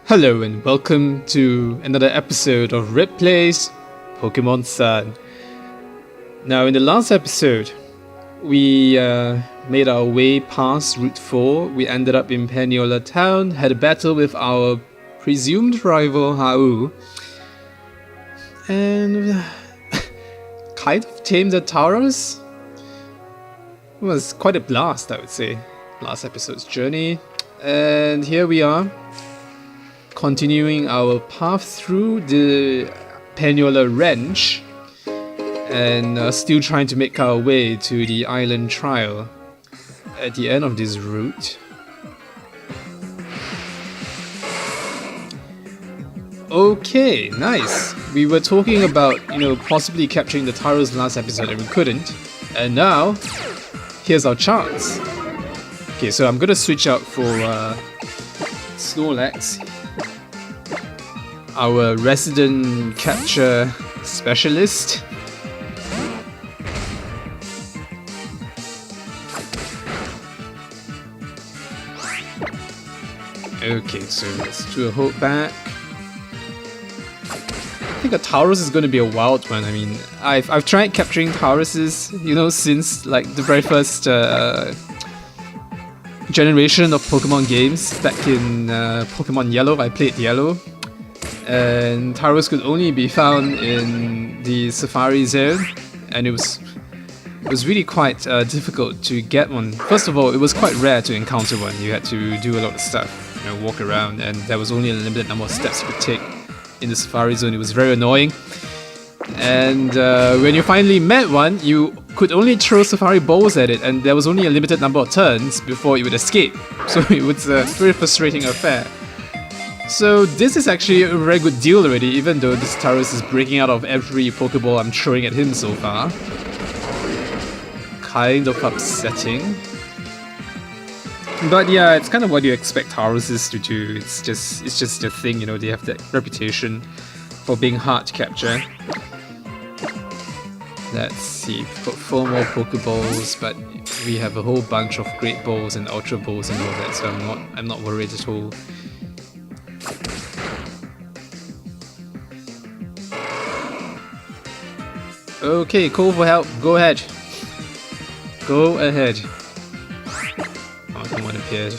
Hello and welcome to another episode of Red Plays Pokemon Sun. Now in the last episode, we made our way past Route 4, we ended up in Paniola Town, had a battle with our presumed rival Hau, and kind of tamed the Tauros. It was quite a blast, I would say, last episode's journey, and here we are. Continuing our path through the Paniola Ranch and still trying to make our way to the island trial at the end of this route. Okay, nice. We were talking about, possibly capturing the Tauros last episode and we couldn't. And now, here's our chance. Okay, so I'm gonna switch out for Snorlax, our resident capture specialist. Okay, so let's do a hold back. I think a Tauros is going to be a wild one. I mean, I've tried capturing Tauroses, since like the very first generation of Pokemon games back in Pokemon Yellow. I played Yellow. And Tauros could only be found in the Safari Zone, and it was really quite difficult to get one. First of all, it was quite rare to encounter one. You had to do a lot of stuff, walk around, and there was only a limited number of steps you could take in the Safari Zone. It was very annoying. And when you finally met one, you could only throw Safari Balls at it, and there was only a limited number of turns before it would escape. So it was a very frustrating affair. So this is actually a very good deal already, even though this Tauros is breaking out of every Pokeball I'm throwing at him so far. Kind of upsetting. But yeah, it's kind of what you expect Tauroses to do. It's just a thing, they have that reputation for being hard to capture. Let's see, we've got 4 more Pokeballs, but we have a whole bunch of Great Balls and Ultra Balls and all that, so I'm not worried at all. Okay, call for help. Go ahead. Go ahead. Oh, someone appeared.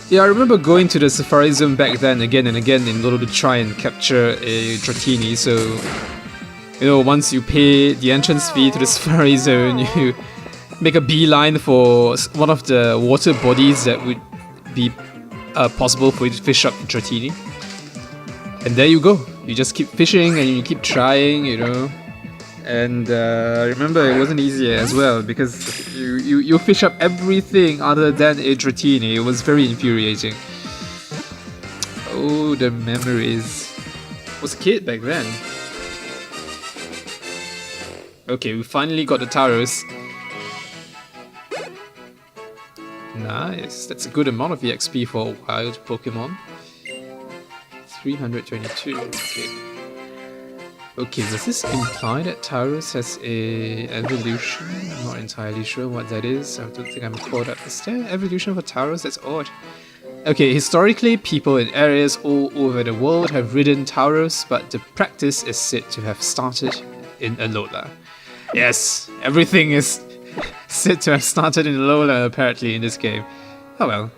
Yeah, I remember going to the Safari Zone back then again and again in order to try and capture a Dratini, so once you pay the entrance fee to the Safari Zone, you make a beeline for one of the water bodies that would be possible for you to fish up Dratini. And there you go. You just keep fishing and you keep trying, And I remember it wasn't easy as well because you fish up everything other than a Dratini. It was very infuriating. Oh, the memories. I was a kid back then. Okay, we finally got the Tauros. Nice, that's a good amount of EXP for a wild Pokemon. 322, okay. Okay, does this imply that Tauros has a evolution? I'm not entirely sure what that is. I don't think I'm caught up. Is there evolution for Tauros? That's odd. Okay, historically, people in areas all over the world have ridden Tauros, but the practice is said to have started in Alola. Yes, everything is said to have started in Alola apparently in this game. Oh well.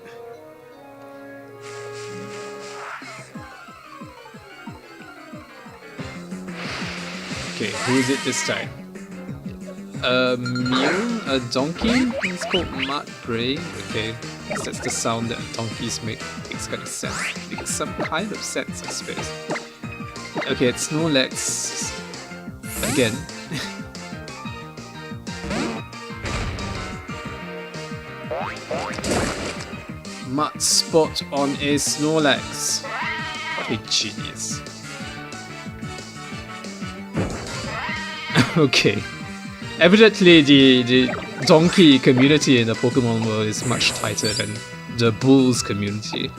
Okay, who is it this time? A mule? A donkey? It's called Mud Bray. Okay, that's the sound that donkeys make. Makes kind of sense. Makes some kind of sense, I suppose. Okay, it's Snorlax again. Mud spot on a Snorlax. What a genius. Okay. Evidently the donkey community in the Pokemon world is much tighter than the bulls community.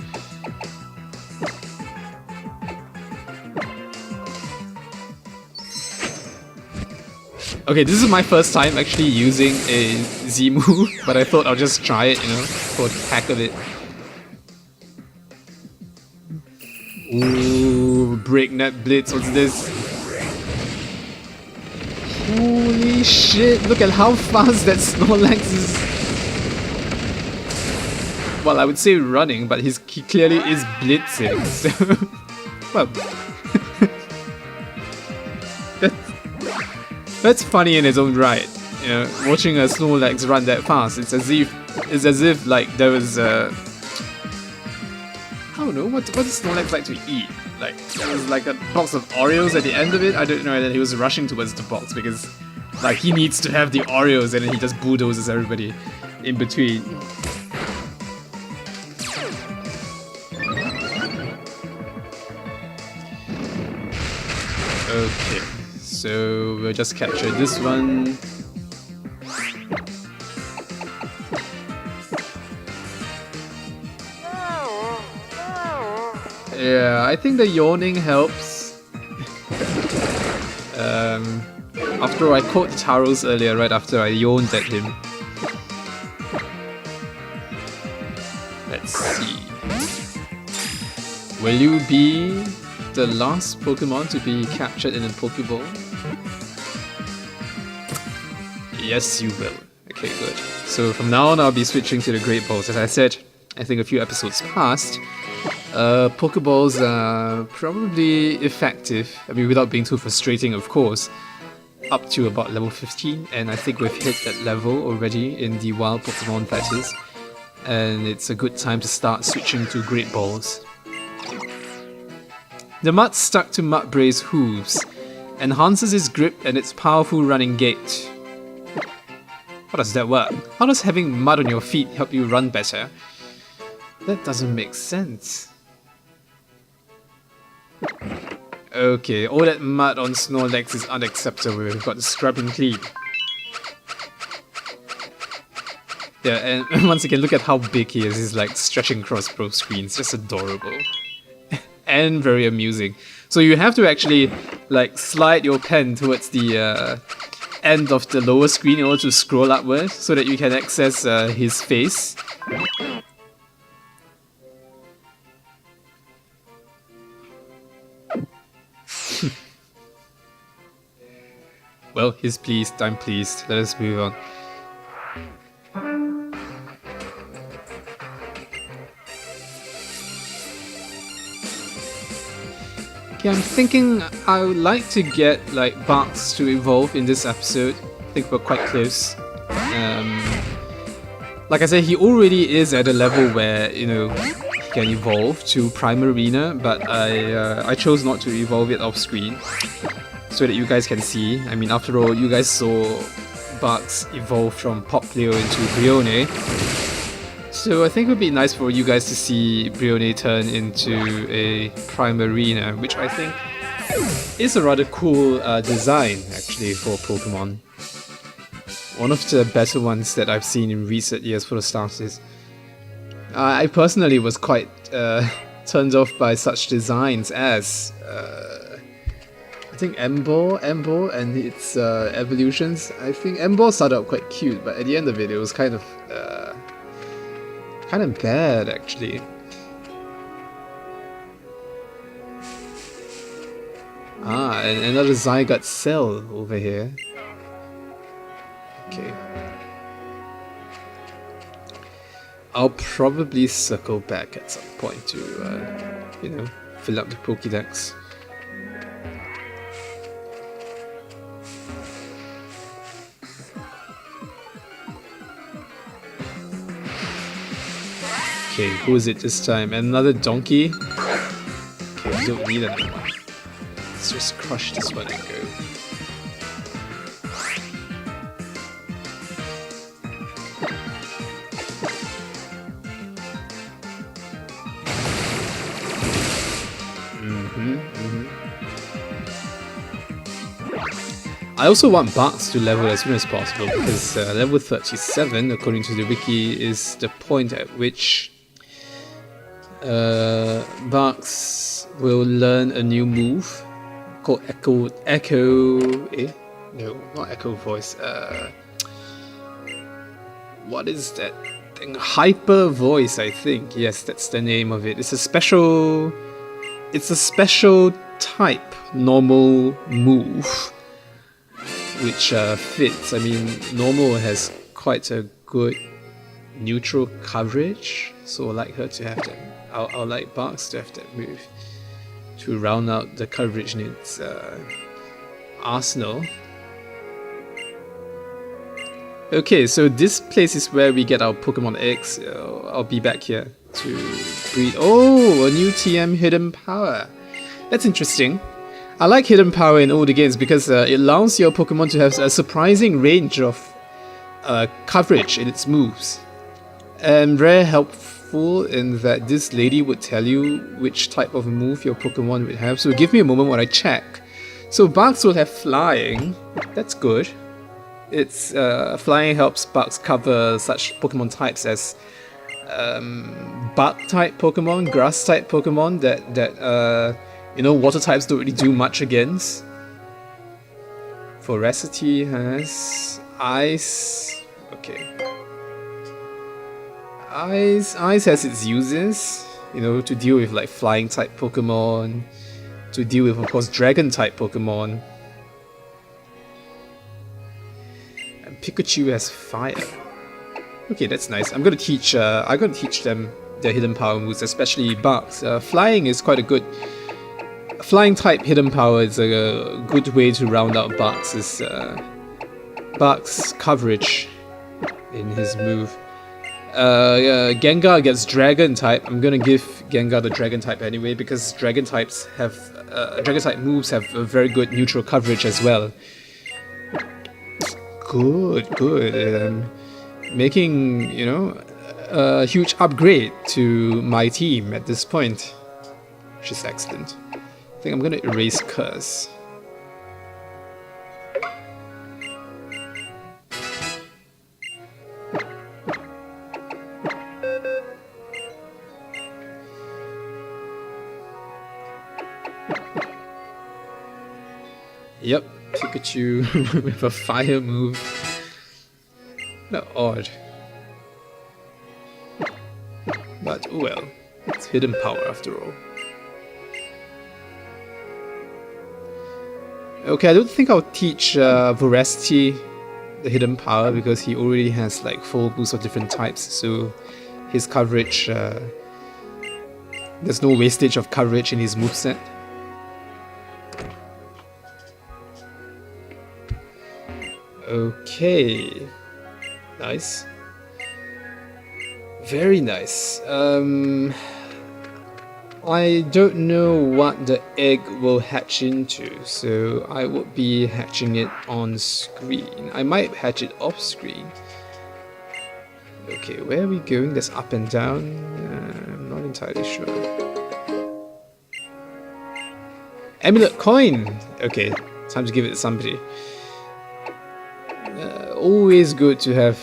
Okay, this is my first time actually using a Z move, but I thought I'll just try it, you know, for the heck of it. Ooh, breakneck blitz, what's this? Holy shit, look at how fast that Snorlax is. Well, I would say running, but he clearly is blitzing, so... well... that's funny in its own right, you know, watching a Snorlax run that fast. It's as if like there was a... I don't know, what does Snorlax like to eat? Like, there was like a box of Oreos at the end of it. I don't know that he was rushing towards the box because like he needs to have the Oreos and then he just bulldozes everybody in between. Okay, so we'll just capture this one. Yeah, I think the yawning helps. After all, I caught Tauros earlier, right after I yawned at him. Let's see. Will you be the last Pokemon to be captured in a Pokeball? Yes, you will. Okay, good. So from now on, I'll be switching to the Great Balls. As I said, I think a few episodes past, Pokeballs are probably effective, I mean without being too frustrating of course, up to about level 15, and I think we've hit that level already in the wild Pokemon that is, and it's a good time to start switching to Great Balls. The mud stuck to Mudbray's hooves, enhances his grip and its powerful running gait. How does that work? How does having mud on your feet help you run better? That doesn't make sense. Okay, all that mud on Snorlax is unacceptable. We've got to scrub him clean. Yeah, and once again, look at how big he is. He's like stretching across both screens. Just adorable. And very amusing. So you have to actually like slide your pen towards the end of the lower screen in order to scroll upwards so that you can access his face. Well, he's pleased, I'm pleased. Let us move on. Okay, I'm thinking I would like to get like Barks to evolve in this episode. I think we're quite close. Like I said, he already is at a level where, you know, he can evolve to Primarina, but I chose not to evolve it off screen so that you guys can see. I mean, after all, you guys saw Barks evolve from Popplio into Brione. So I think it would be nice for you guys to see Brione turn into a Primarina, which I think is a rather cool design actually for Pokemon. One of the better ones that I've seen in recent years for the starters. I personally was quite turned off by such designs as I think Emboar and its evolutions. I think Emboar started out quite cute, but at the end of it, it was kind of bad actually. Ah, and another Zygarde cell over here. Okay. I'll probably circle back at some point to, you know, fill up the Pokédex. Okay, who is it this time? Another donkey? Okay, we don't need another one. Let's just crush this one and go. I also want Barks to level as soon as possible because level 37, according to the wiki, is the point at which Barks will learn a new move called No, not echo voice. What is that thing? Hyper voice, I think. Yes, that's the name of it. It's a special type normal move, which fits. I mean, normal has quite a good neutral coverage, so I'd like her to have that. I'll like Barks to have that move to round out the coverage in its arsenal. Okay, so this place is where we get our Pokemon eggs. I'll be back here to breed. Oh, a new TM hidden power. That's interesting. I like hidden power in all the games because it allows your Pokemon to have a surprising range of coverage in its moves. And very helpful in that this lady would tell you which type of move your Pokemon would have. So give me a moment while I check. So Barks will have flying. That's good. It's flying helps Barks cover such Pokemon types as bug type Pokemon, grass type Pokemon that water types don't really do much against. Voracity has ice. Okay. Ice has its uses, to deal with like flying type Pokemon, to deal with, of course, dragon type Pokemon. And Pikachu has fire. Okay, that's nice. I'm gonna teach them their hidden power moves, especially Barks. Flying is quite a good. Flying type hidden power is a good way to round out Barks' coverage in his move. Gengar gets Dragon type. I'm gonna give Gengar the Dragon type anyway because Dragon type moves have a very good neutral coverage as well. Good. Making a huge upgrade to my team at this point, which is excellent. I think I'm gonna erase Curse. Yep, Pikachu with a fire move. Not odd. But oh well, it's hidden power after all. Okay, I don't think I'll teach Voracity the hidden power because he already has like full boost of different types, so his coverage, there's no wastage of coverage in his moveset. Okay, nice. Very nice. I don't know what the egg will hatch into, so I would be hatching it on screen. I might hatch it off screen. Okay, where are we going? That's up and down. I'm not entirely sure. Amulet coin! Okay, time to give it to somebody. Always good to have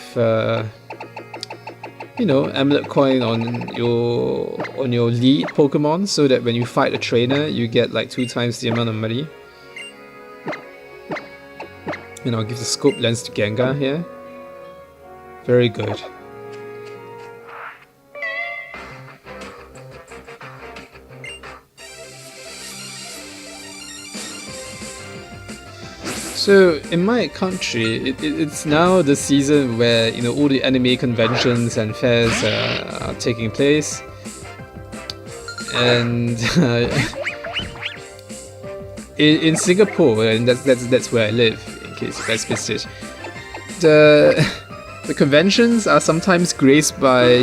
amulet coin on your lead Pokemon, so that when you fight a trainer, you get like 2 times the amount of money. And I'll give the scope lens to Gengar here. Very good. So in my country, it's now the season where all the anime conventions and fairs are taking place, and in Singapore, and that's where I live. In case you guys missed it, the conventions are sometimes graced by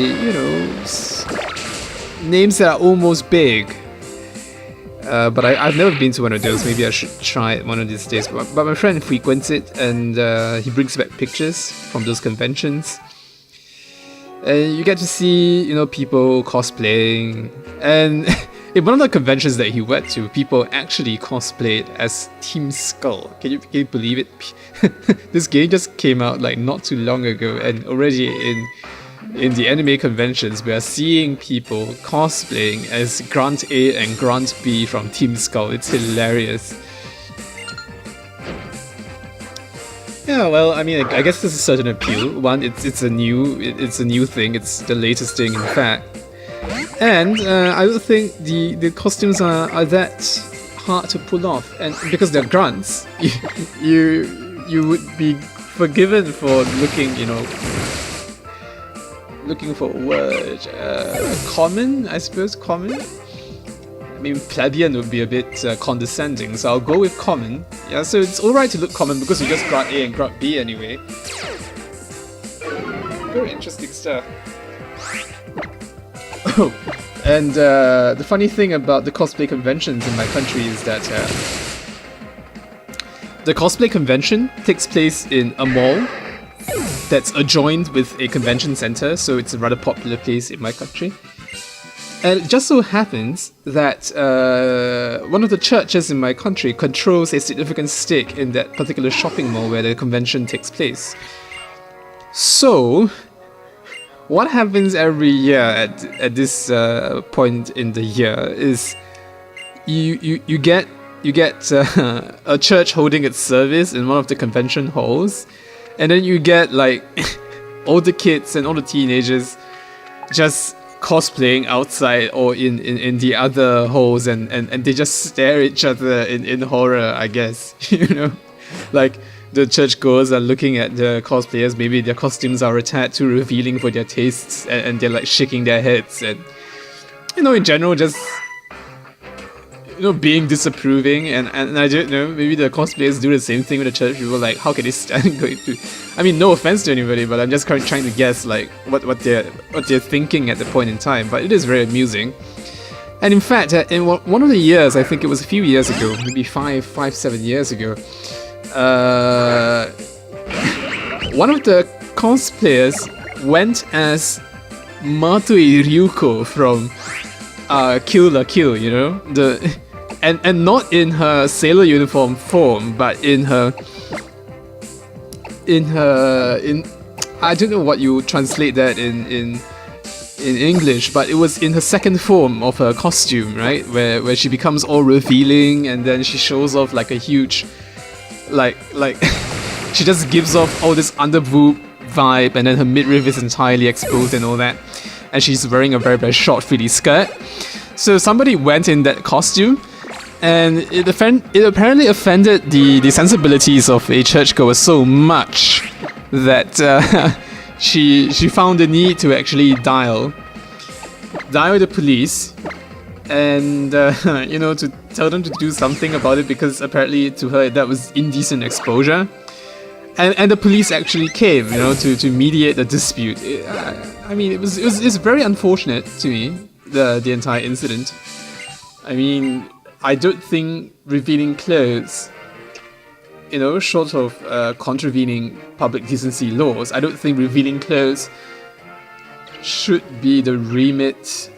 names that are almost big. But I've never been to one of those. Maybe I should try it one of these days. But my friend frequents it, and he brings back pictures from those conventions. And you get to see, people cosplaying. And in one of the conventions that he went to, people actually cosplayed as Team Skull. Can you believe it? This game just came out like not too long ago, and already in the anime conventions, we are seeing people cosplaying as Grunt A and Grunt B from Team Skull. It's hilarious. Yeah, well, I mean, I guess there's a certain appeal. One, it's a new thing. It's the latest thing, in fact. And I don't think the costumes are that hard to pull off, and because they're grunts, you would be forgiven for looking, looking for a word, common, I suppose, common. I mean, plebeian would be a bit condescending, so I'll go with common. Yeah, so it's alright to look common because you just grunt A and grunt B anyway. Very interesting stuff. Oh, and the funny thing about the cosplay conventions in my country is that the cosplay convention takes place in a mall that's adjoined with a convention center, so it's a rather popular place in my country. And it just so happens that one of the churches in my country controls a significant stake in that particular shopping mall where the convention takes place. So, what happens every year at this point in the year is you get a church holding its service in one of the convention halls, and then you get like all the kids and all the teenagers just cosplaying outside or in the other halls, and they just stare at each other in horror, I guess. Like the churchgoers are looking at the cosplayers, maybe their costumes are a tad too revealing for their tastes, and they're like shaking their heads, and in general just being disapproving, and I don't know, maybe the cosplayers do the same thing with the church people, like how can they stand going to, I mean, no offense to anybody, but I'm just trying to guess like what they're thinking at the point in time, but it is very amusing. And in fact, in one of the years, I think it was a few years ago, maybe 7 years ago, one of the cosplayers went as Matoi Ryuko from Kill la Kill, and not in her sailor uniform form, but in I don't know what you translate that in English, but it was in her second form of her costume, right? Where she becomes all revealing, and then she shows off like a huge, like she just gives off all this underboob vibe, and then her midriff is entirely exposed and all that, and she's wearing a very, very short frilly skirt. So somebody went in that costume, and it apparently offended the sensibilities of a churchgoer so much that she found the need to actually dial the police, and to tell them to do something about it, because apparently to her that was indecent exposure, and the police actually came, to mediate the dispute. I mean, it's very unfortunate to me, the entire incident. I mean, I don't think revealing clothes, short of contravening public decency laws, I don't think revealing clothes should be the remit,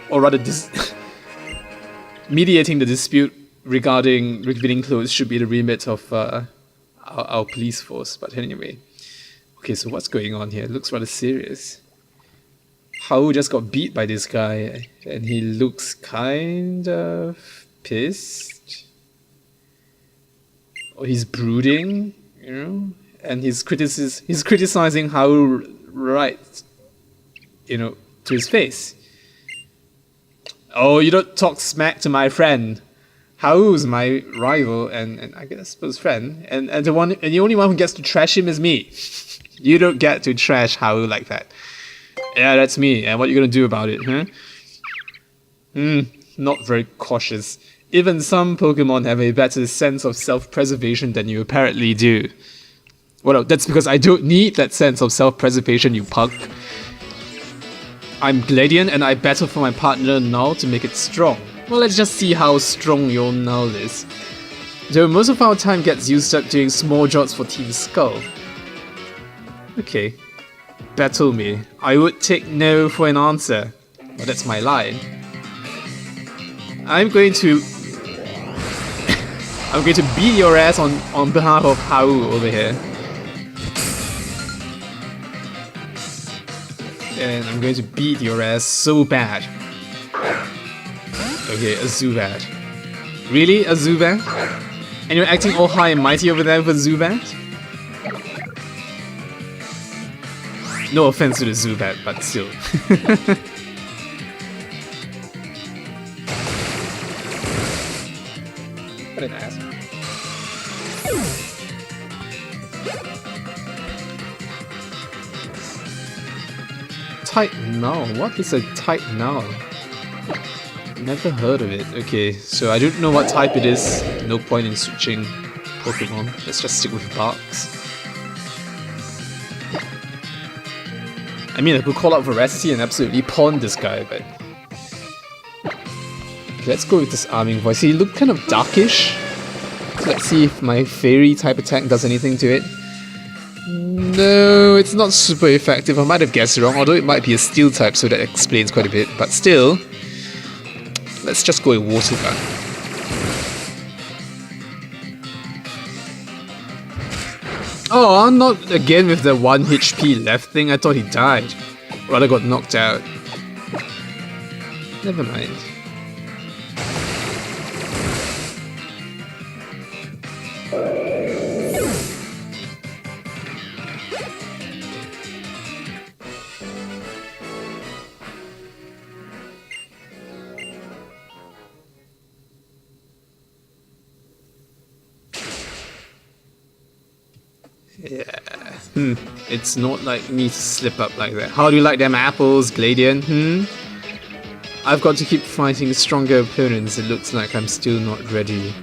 or rather mediating the dispute regarding revealing clothes should be the remit of our police force. But anyway, okay, so what's going on here? It looks rather serious. Hao just got beat by this guy, and he looks kind of pissed. Or he's brooding, and he's criticizing Hao right, to his face. Oh, you don't talk smack to my friend. Hao's my rival and I suppose friend, and the only one who gets to trash him is me. You don't get to trash Hao like that. Yeah, that's me. And what are you gonna do about it, huh? Not very cautious. Even some Pokemon have a better sense of self-preservation than you apparently do. Well, that's because I don't need that sense of self-preservation, you punk. I'm Gladian, and I battle for my partner Null to make it strong. Well, let's just see how strong your Null is. Though most of our time gets used up doing small jobs for Team Skull. Okay. Battle me. I would take no for an answer. Well, that's my line. I'm going to beat your ass on behalf of Hao over here. And I'm going to beat your ass so bad. Okay, a Zubat. Really? A Zubat? And you're acting all high and mighty over there with Zubat? No offense to the Zubat, but still. What an ass. Type null? What is a type null? Never heard of it. Okay, so I don't know what type it is. No point in switching Pokemon. Let's just stick with Barks. I mean, I could call out Veracity and absolutely pawn this guy, but... Okay, let's go with this Arming Voice. He looked kind of darkish. So let's see if my Fairy type attack does anything to it. No, it's not super effective. I might have guessed wrong, although it might be a Steel type, so that explains quite a bit. But still, let's just go with Water Gun. Oh, not again with the 1 HP left thing. I thought he died. Rather got knocked out. Never mind. Yeah. It's not like me to slip up like that. How do you like them apples, Gladian? I've got to keep fighting stronger opponents. It looks like I'm still not ready.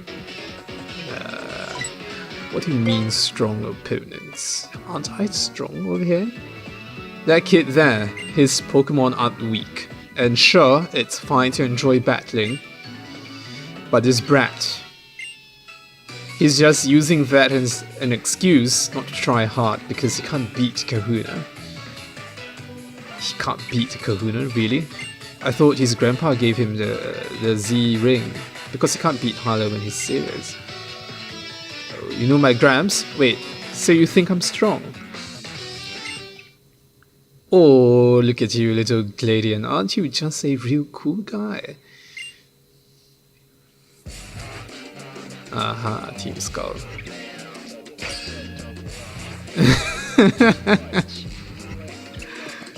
What do you mean, strong opponents? Aren't I strong over here? That kid there, his Pokemon aren't weak. And sure, it's fine to enjoy battling. But this brat... he's just using that as an excuse not to try hard because he can't beat Kahuna. He can't beat Kahuna, really? I thought his grandpa gave him the Z ring because he can't beat Harlow when he's serious. Oh, you know my Gramps? Wait, so you think I'm strong? Oh, look at you, little Gladian. Aren't you just a real cool guy? Aha, Team Skull.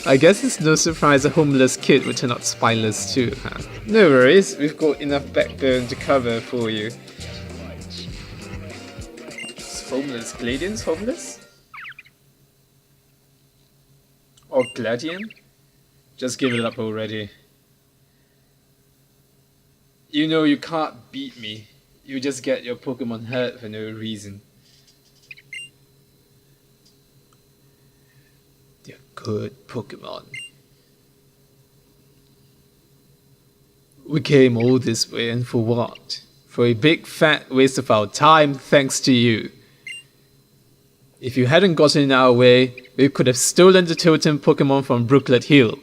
I guess it's no surprise a homeless kid would turn out spineless too, huh? No worries, we've got enough backbone to cover for you. It's homeless. Gladian's homeless? Or Gladian? Just give it up already. You know you can't beat me. You just get your Pokemon hurt for no reason. They're good Pokemon. We came all this way, and for what? For a big fat waste of our time, thanks to you. If you hadn't gotten in our way, we could have stolen the totem Pokemon from Brooklet Hill.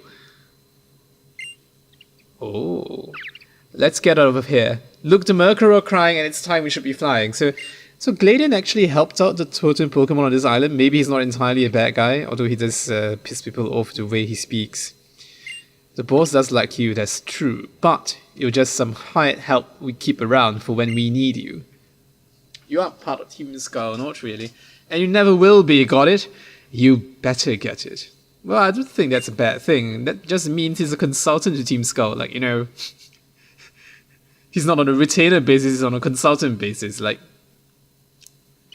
Oh. Let's get out of here. Look, the Murkrow are crying and it's time we should be flying. So Gladian actually helped out the totem Pokemon on this island. Maybe he's not entirely a bad guy, although he does piss people off the way he speaks. The boss does like you, that's true, but you're just some hired help we keep around for when we need you. You are part of Team Skull, not really. And you never will be, got it? You better get it. Well, I don't think that's a bad thing. That just means he's a consultant to Team Skull, like, you know... He's not on a retainer basis, he's on a consultant basis. Like,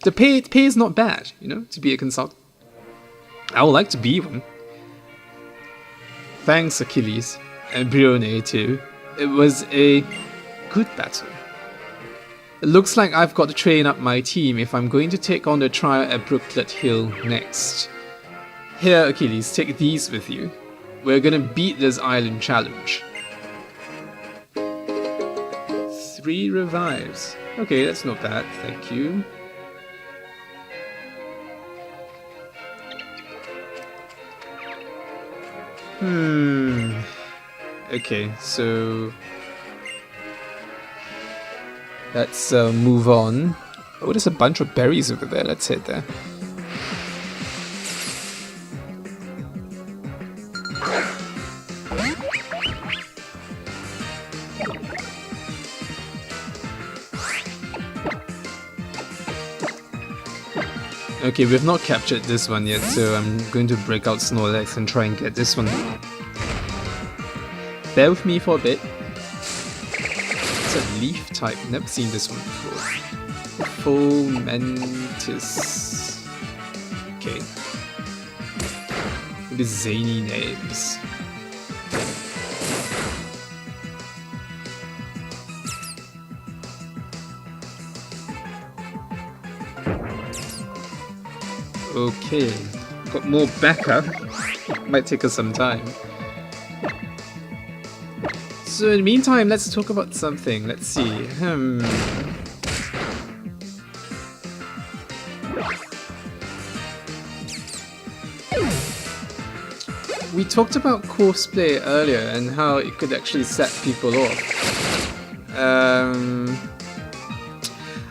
the pay is not bad, you know, to be a consultant. I would like to be one. Thanks, Achilles, and Brione too. It was a good battle. It looks like I've got to train up my team if I'm going to take on the trial at Brooklet Hill next. Here, Achilles, take these with you. We're gonna beat this island challenge. 3 revives. Okay, that's not bad, thank you. Okay, so... let's move on. Oh, there's a bunch of berries over there, let's head there. Okay, we've not captured this one yet, so I'm going to break out Snorlax and try and get this one. Bear with me for a bit. It's a leaf type, never seen this one before. Fomantis. Okay. The zany names. Okay, got more backup. Might take us some time. So in the meantime, let's talk about something. Let's see. We talked about cosplay earlier and how it could actually set people off.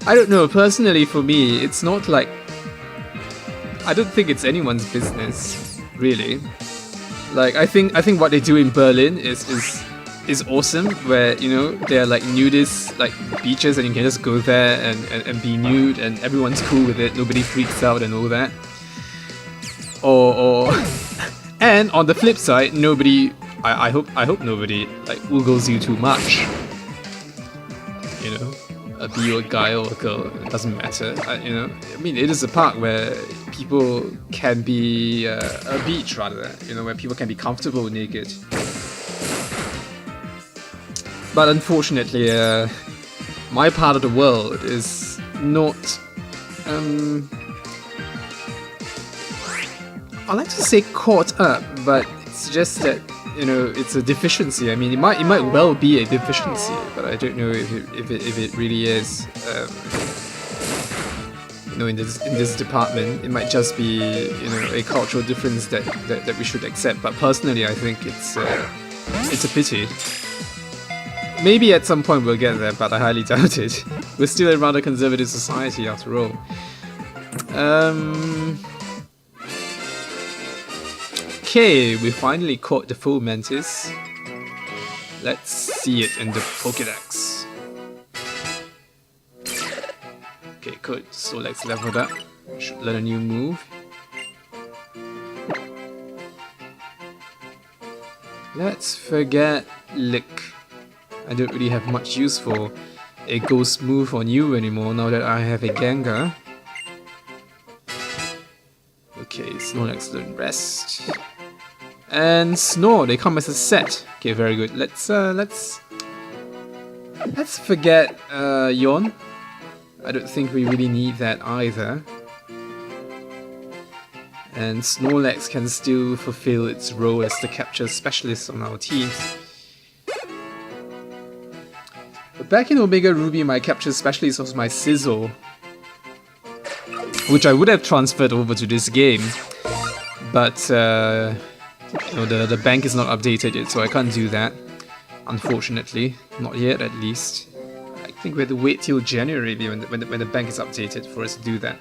I don't know, personally for me, it's not like... I don't think it's anyone's business, really. Like, I think what they do in Berlin is awesome, where, you know, they're like nudist, like beaches, and you can just go there and be nude and everyone's cool with it, nobody freaks out and all that. Or and on the flip side, nobody, I hope nobody like oogles you too much. You know, be you a guy or a girl, it doesn't matter. You know, I mean, it is a park where people can be a beach rather, you know, where people can be comfortable naked. But unfortunately, my part of the world is not. I like to say caught up, but it's just that, you know, it's a deficiency. I mean, it might well be a deficiency, but I don't know if it really is. You know, in this department, it might just be, you know, a cultural difference that we should accept. But personally, I think it's a pity. Maybe at some point we'll get there, but I highly doubt it. We're still a rather conservative society, after all. Okay, we finally caught the full mantis. Let's see it in the Pokédex. Okay, good. So let's level up. Should learn a new move. Let's forget Lick. I don't really have much use for a ghost move on you anymore now that I have a Gengar. Okay, Snorlax learn rest. And Snore, they come as a set. Okay, very good. Let's forget Yawn. I don't think we really need that either. And Snorlax can still fulfill its role as the capture specialist on our team. But back in Omega Ruby, my capture specialist was my Sizzle, which I would have transferred over to this game, but you know, the bank is not updated yet, so I can't do that, unfortunately. Not yet, at least. I think we have to wait till January when the bank is updated for us to do that.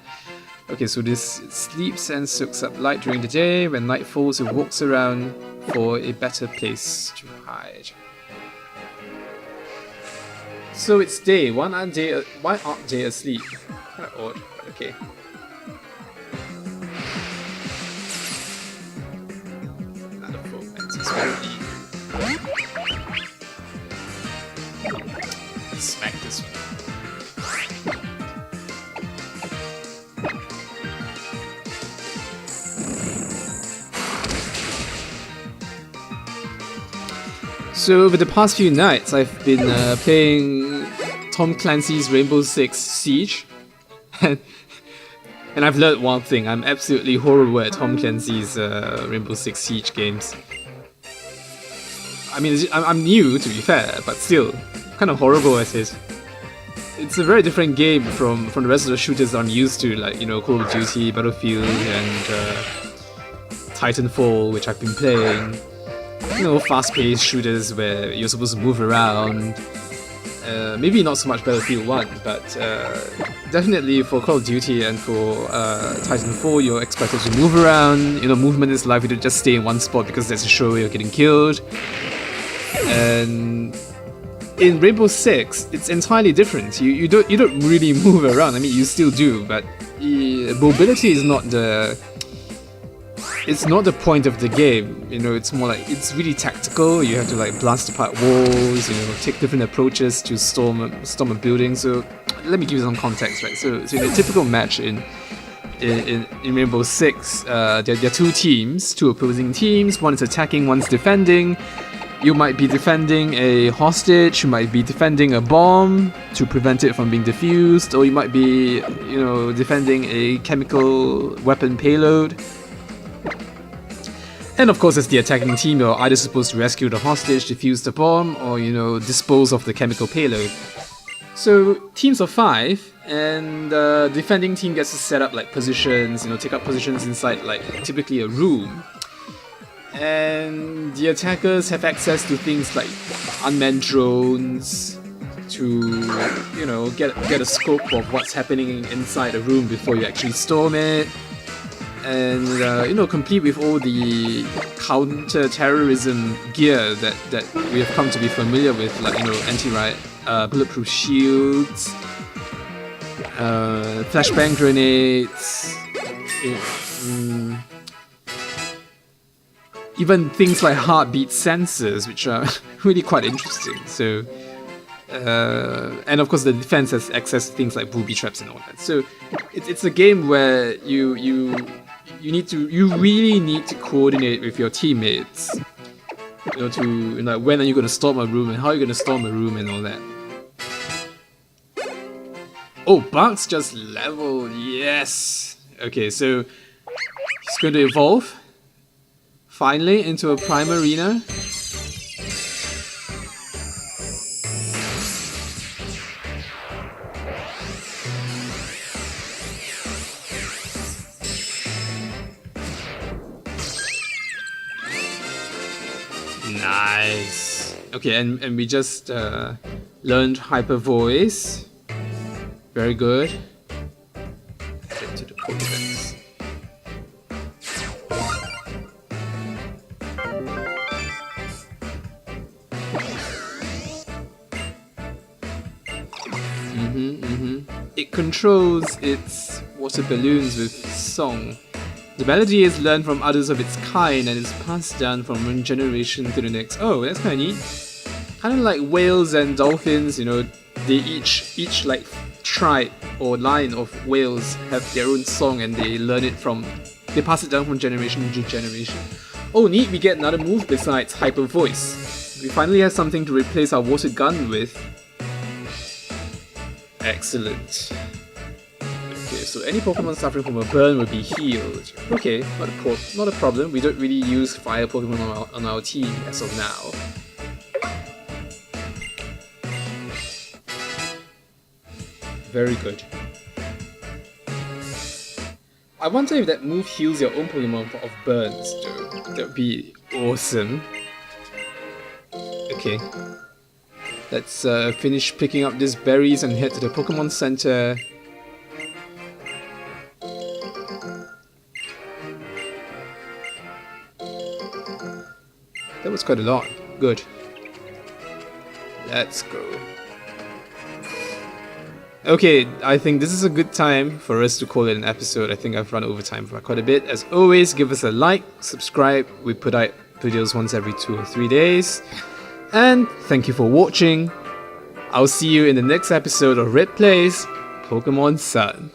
Okay, so this sleeps and soaks up light during the day. When night falls, it walks around for a better place to hide. So it's day. Why aren't they asleep? Kind of odd. Okay. Another full mantis. Let's smack this one. So over the past few nights, I've been playing Tom Clancy's Rainbow Six Siege, and I've learned one thing: I'm absolutely horrible at Tom Clancy's Rainbow Six Siege games. I mean, I'm new, to be fair, but still, kind of horrible at it. It's a very different game from the rest of the shooters I'm used to, like, you know, Call of Duty, Battlefield, and Titanfall, which I've been playing. You know, fast-paced shooters where you're supposed to move around. Maybe not so much Battlefield 1, but definitely for Call of Duty and for Titanfall, you're expected to move around. You know, movement is likely to just stay in one spot because there's a show where you're getting killed. And in Rainbow Six, it's entirely different. You don't really move around. I mean, you still do, but mobility is not the point of the game. You know, it's more like it's really tactical. You have to like blast apart walls. You know, take different approaches to storm a building. So let me give you some context, right? So in a typical match in Rainbow Six, there are two teams, two opposing teams. One is attacking, one's defending. You might be defending a hostage, you might be defending a bomb to prevent it from being defused, or you might be, you know, defending a chemical weapon payload. And of course, as the attacking team, you're either supposed to rescue the hostage, defuse the bomb, or, you know, dispose of the chemical payload. So, teams of 5, and the defending team gets to set up like positions, you know, take up positions inside like typically a room. And the attackers have access to things like unmanned drones to, you know, get a scope of what's happening inside a room before you actually storm it. And, you know, complete with all the counter-terrorism gear that we have come to be familiar with, like, you know, anti-riot, bulletproof shields, flashbang grenades, even things like heartbeat sensors, which are really quite interesting. So, and of course, the defense has access to things like booby traps and all that. So, it's a game where you really need to coordinate with your teammates. You know, to like when are you going to storm a room and how are you going to storm a room and all that. Oh, Bugs just leveled. Yes. Okay, so he's going to evolve. Finally, into a Prime Arena. Nice. Okay, and we just learned Hyper Voice. Very good. Get to the Pokédex. It controls its water balloons with song. The melody is learned from others of its kind and is passed down from one generation to the next. Oh, that's kind of neat. Kind of like whales and dolphins, you know, they each like tribe or line of whales have their own song and they pass it down from generation to generation. Oh neat, we get another move besides Hyper Voice. We finally have something to replace our water gun with. Excellent. Okay, so any Pokemon suffering from a burn will be healed. Okay, not a problem. We don't really use fire Pokemon on our team as of now. Very good. I wonder if that move heals your own Pokemon of burns though. That would be awesome. Okay. Let's finish picking up these berries and head to the Pokemon Center. That was quite a lot. Good. Let's go. Okay, I think this is a good time for us to call it an episode. I think I've run over time for quite a bit. As always, give us a like, subscribe. We put out videos once every 2 or 3 days. And thank you for watching. I'll see you in the next episode of Red Plays Pokemon Sun.